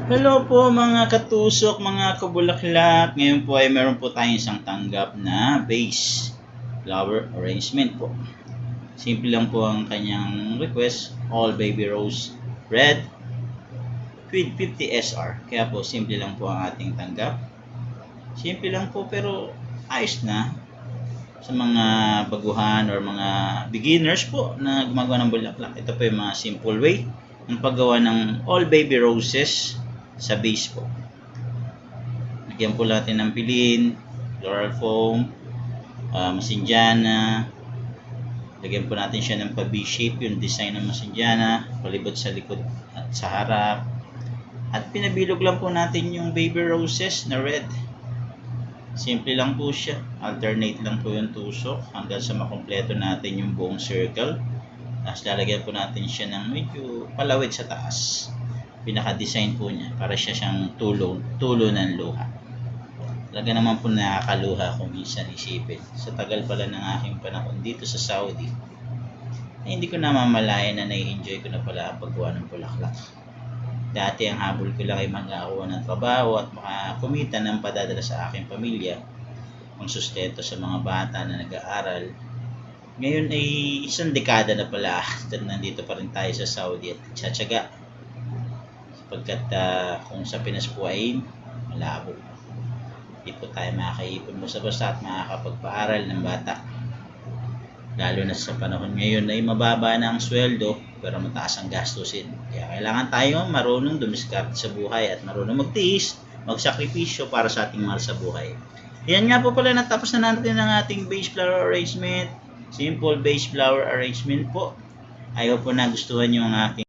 Hello po mga katusok, mga kabulaklak. Ngayon po ay meron po tayong isang tanggap na base flower arrangement po. Simple lang po ang kanyang request, all baby rose red with 50 SR. Kaya po simple lang po ang ating tanggap. Simple lang po pero ayos na sa mga baguhan or mga beginners po na gumagawa ng bulaklak. Ito po yung mga simple way ng paggawa ng all baby roses sa base po. Lagyan po natin ng pilin, floral foam, masinjana. Lagyan po natin siya ng pa-V-shape yung design ng masinjana, palibot sa likod at sa harap. At pinabilog lang po natin yung baby roses na red. Simple lang po siya. Alternate lang po yung tusok hanggang sa makumpleto natin yung buong circle. Tapos lalagyan po natin siya ng medyo palawid sa taas. Pinaka-design po niya para siya siyang tulo ng luha. Talaga naman po nakakaluha kung minsan isipin. Sa tagal pala ng aking panahon dito sa Saudi, ay hindi ko namamalayan na nai-enjoy ko na pala ang paggawa ng bulaklak. Dati ang habol ko lang ay magawa ng trabaho at makakumita ng padadala sa aking pamilya, ang sustento sa mga bata na nag-aaral. Ngayon ay isang dekada na pala at nandito pa rin tayo sa Saudi at tsatsaga. Sapagkat kung sa Pinas po ay malabo. Hindi po tayo makakaipon basta-basta at makakapagpaaral ng bata. Lalo na sa panahon ngayon ay mababa na ang sweldo pero mataas ang gastusin. Kaya kailangan tayo marunong dumiskarte sa buhay at marunong magtiis, magsakripisyo para sa ating mahal sa buhay. Yan nga po pala, natapos na natin ang ating base flower arrangement. Simple base flower arrangement po. I hope po nagustuhan nyo ang aking